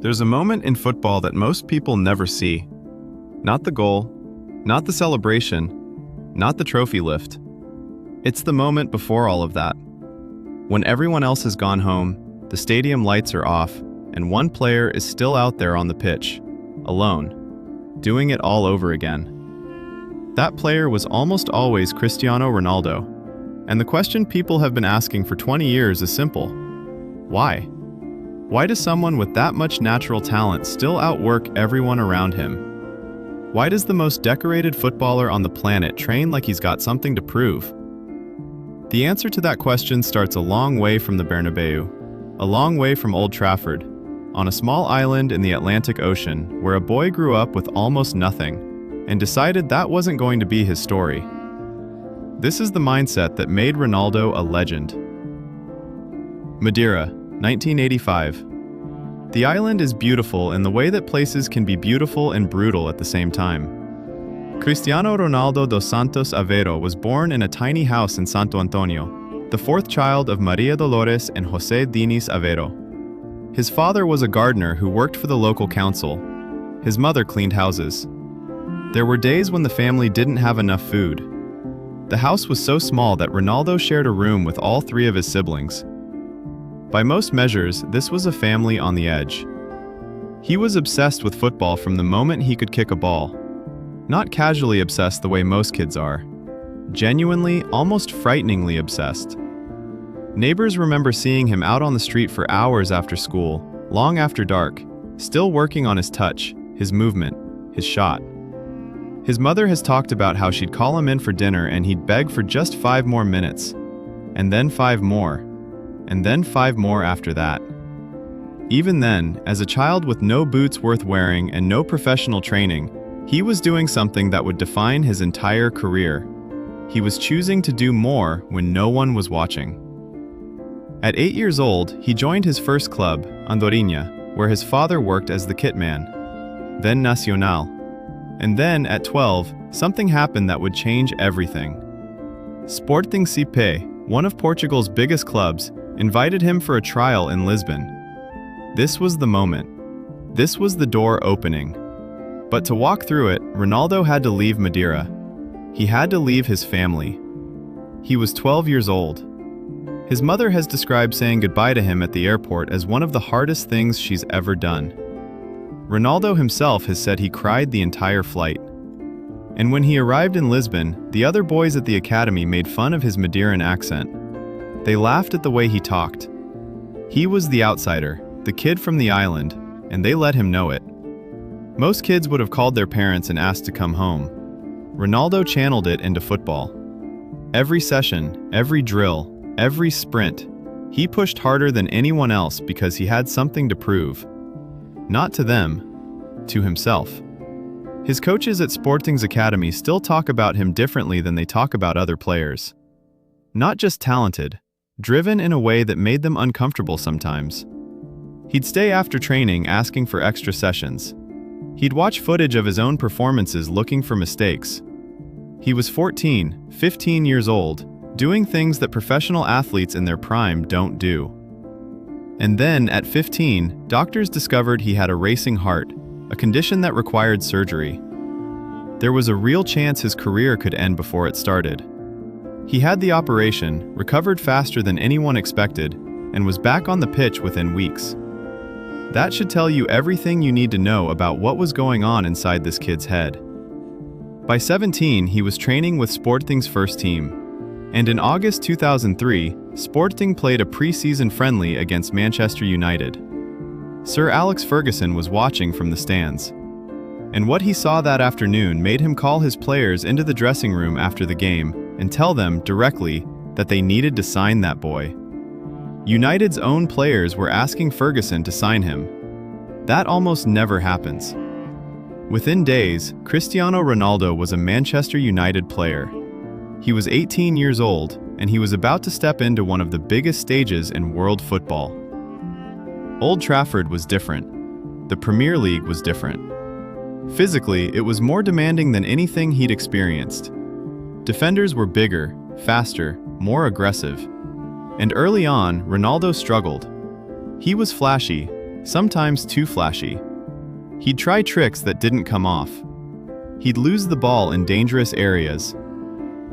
There's a moment in football that most people never see. Not the goal, not the celebration, not the trophy lift. It's the moment before all of that. When everyone else has gone home, the stadium lights are off, and one player is still out there on the pitch, alone, doing it all over again. That player was almost always Cristiano Ronaldo, and the question people have been asking for 20 years is simple. Why? Why does someone with that much natural talent still outwork everyone around him? Why does the most decorated footballer on the planet train like he's got something to prove? The answer to that question starts a long way from the Bernabeu, a long way from Old Trafford, on a small island in the Atlantic Ocean where a boy grew up with almost nothing and decided that wasn't going to be his story. This is the mindset that made Ronaldo a legend. Madeira, 1985. The island is beautiful in the way that places can be beautiful and brutal at the same time. Cristiano Ronaldo dos Santos Aveiro was born in a tiny house in Santo Antonio, the fourth child of Maria Dolores and José Diniz Aveiro. His father was a gardener who worked for the local council. His mother cleaned houses. There were days when the family didn't have enough food. The house was so small that Ronaldo shared a room with all three of his siblings. By most measures, this was a family on the edge. He was obsessed with football from the moment he could kick a ball. Not casually obsessed the way most kids are. Genuinely, almost frighteningly obsessed. Neighbors remember seeing him out on the street for hours after school, long after dark, still working on his touch, his movement, his shot. His mother has talked about how she'd call him in for dinner and he'd beg for just 5 more minutes, and then 5 more, and then 5 more after that. Even then, as a child with no boots worth wearing and no professional training, he was doing something that would define his entire career. He was choosing to do more when no one was watching. At 8 years old, he joined his first club, Andorinha, where his father worked as the kit man, then Nacional. And then, at 12, something happened that would change everything. Sporting CP, one of Portugal's biggest clubs, invited him for a trial in Lisbon. This was the moment. This was the door opening. But to walk through it, Ronaldo had to leave Madeira. He had to leave his family. He was 12 years old. His mother has described saying goodbye to him at the airport as one of the hardest things she's ever done. Ronaldo himself has said he cried the entire flight. And when he arrived in Lisbon, the other boys at the academy made fun of his Madeiran accent. They laughed at the way he talked. He was the outsider, the kid from the island, and they let him know it. Most kids would have called their parents and asked to come home. Ronaldo channeled it into football. Every session, every drill, every sprint, he pushed harder than anyone else because he had something to prove. Not to them, to himself. His coaches at Sporting's academy still talk about him differently than they talk about other players. Not just talented, driven in a way that made them uncomfortable sometimes. He'd stay after training asking for extra sessions. He'd watch footage of his own performances looking for mistakes. He was 14, 15 years old, doing things that professional athletes in their prime don't do. And then, at 15, doctors discovered he had a racing heart, a condition that required surgery. There was a real chance his career could end before it started. He had the operation, recovered faster than anyone expected, and was back on the pitch within weeks. That should tell you everything you need to know about what was going on inside this kid's head. By 17, he was training with Sporting's first team. And in August 2003, Sporting played a pre-season friendly against Manchester United. Sir Alex Ferguson was watching from the stands. And what he saw that afternoon made him call his players into the dressing room after the game and tell them directly that they needed to sign that boy. United's own players were asking Ferguson to sign him. That almost never happens. Within days, Cristiano Ronaldo was a Manchester United player. He was 18 years old, and he was about to step into one of the biggest stages in world football. Old Trafford was different. The Premier League was different. Physically, it was more demanding than anything he'd experienced. Defenders were bigger, faster, more aggressive. And early on, Ronaldo struggled. He was flashy, sometimes too flashy. He'd try tricks that didn't come off. He'd lose the ball in dangerous areas.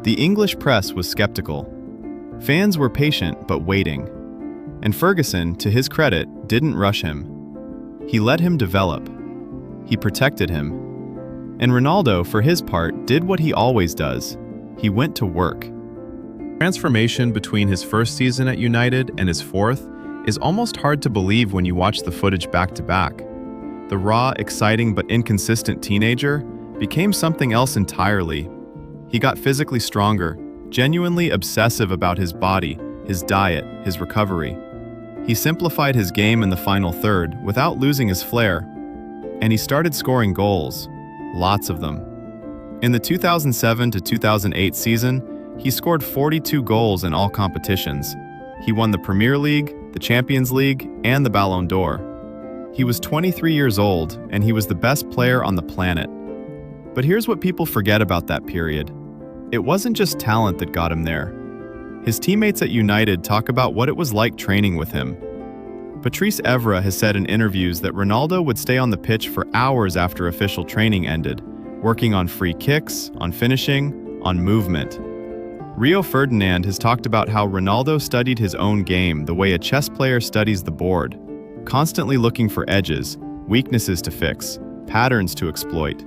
The English press was skeptical. Fans were patient but waiting. And Ferguson, to his credit, didn't rush him. He let him develop. He protected him. And Ronaldo, for his part, did what he always does. He went to work. Transformation between his first season at United and his fourth is almost hard to believe when you watch the footage back to back. The raw, exciting but inconsistent teenager became something else entirely. He got physically stronger, genuinely obsessive about his body, his diet, his recovery. He simplified his game in the final third without losing his flair. And he started scoring goals, lots of them. In the 2007 to 2008 season, he scored 42 goals in all competitions. He won the Premier League, the Champions League, and the Ballon d'Or. He was 23 years old, and he was the best player on the planet. But here's what people forget about that period. It wasn't just talent that got him there. His teammates at United talk about what it was like training with him. Patrice Evra has said in interviews that Ronaldo would stay on the pitch for hours after official training ended, working on free kicks, on finishing, on movement. Rio Ferdinand has talked about how Ronaldo studied his own game the way a chess player studies the board, constantly looking for edges, weaknesses to fix, patterns to exploit.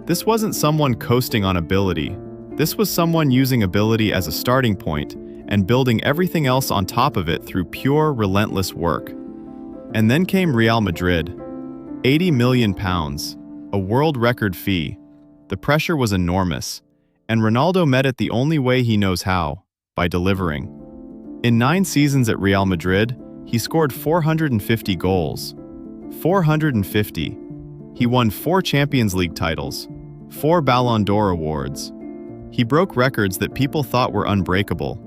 This wasn't someone coasting on ability. This was someone using ability as a starting point and building everything else on top of it through pure, relentless work. And then came Real Madrid. £80 million, a world record fee. The pressure was enormous, and Ronaldo met it the only way he knows how, by delivering. In 9 seasons at Real Madrid, he scored 450 goals. 450. He won 4 Champions League titles, 4 Ballon d'Or awards. He broke records that people thought were unbreakable.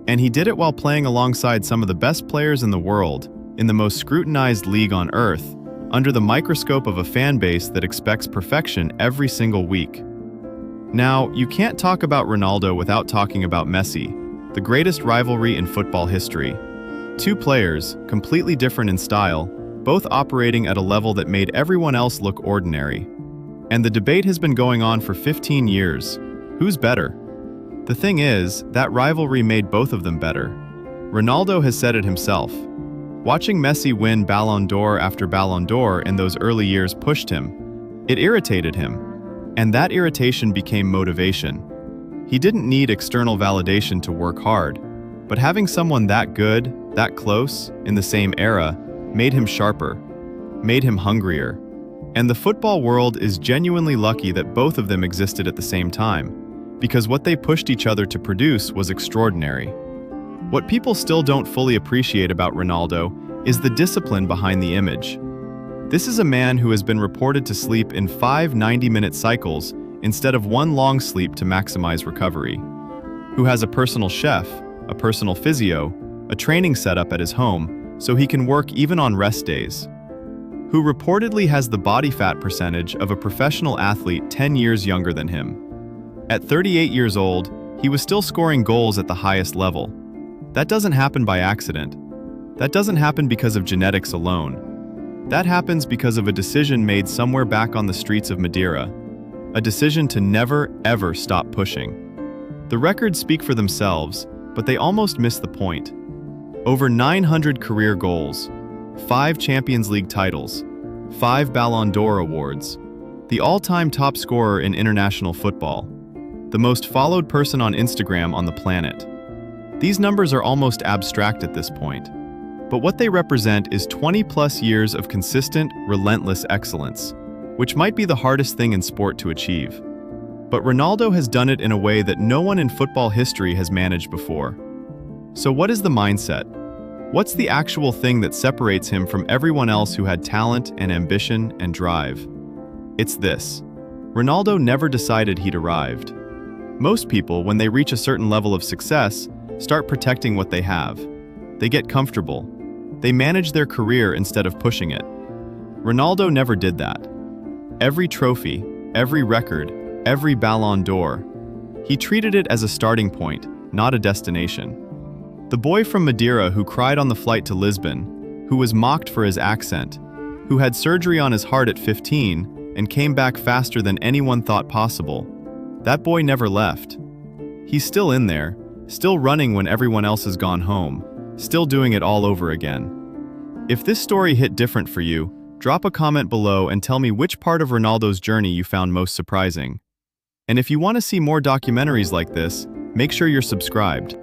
And he did it while playing alongside some of the best players in the world, in the most scrutinized league on earth, under the microscope of a fan base that expects perfection every single week. Now, you can't talk about Ronaldo without talking about Messi, the greatest rivalry in football history. 2 players, completely different in style, both operating at a level that made everyone else look ordinary. And the debate has been going on for 15 years. Who's better? The thing is, that rivalry made both of them better. Ronaldo has said it himself. Watching Messi win Ballon d'Or after Ballon d'Or in those early years pushed him. It irritated him. And that irritation became motivation. He didn't need external validation to work hard, but having someone that good, that close, in the same era, made him sharper, made him hungrier. And the football world is genuinely lucky that both of them existed at the same time, because what they pushed each other to produce was extraordinary. What people still don't fully appreciate about Ronaldo is the discipline behind the image. This is a man who has been reported to sleep in 5 90-minute cycles instead of 1 long sleep to maximize recovery, who has a personal chef, a personal physio, a training setup at his home so he can work even on rest days, who reportedly has the body fat percentage of a professional athlete 10 years younger than him. At 38 years old, he was still scoring goals at the highest level. That doesn't happen by accident. That doesn't happen because of genetics alone. That happens because of a decision made somewhere back on the streets of Madeira, a decision to never, ever stop pushing. The records speak for themselves, but they almost miss the point. Over 900 career goals, 5 Champions League titles, 5 Ballon d'Or awards, the all-time top scorer in international football, the most followed person on Instagram on the planet. These numbers are almost abstract at this point, but what they represent is 20-plus years of consistent, relentless excellence, which might be the hardest thing in sport to achieve. But Ronaldo has done it in a way that no one in football history has managed before. So what is the mindset? What's the actual thing that separates him from everyone else who had talent and ambition and drive? It's this. Ronaldo never decided he'd arrived. Most people, when they reach a certain level of success, start protecting what they have. They get comfortable. They manage their career instead of pushing it. Ronaldo never did that. Every trophy, every record, every Ballon d'Or, he treated it as a starting point, not a destination. The boy from Madeira who cried on the flight to Lisbon, who was mocked for his accent, who had surgery on his heart at 15 and came back faster than anyone thought possible. That boy never left. He's still in there, still running when everyone else has gone home, still doing it all over again. If this story hit different for you, drop a comment below and tell me which part of Ronaldo's journey you found most surprising. And if you want to see more documentaries like this, make sure you're subscribed.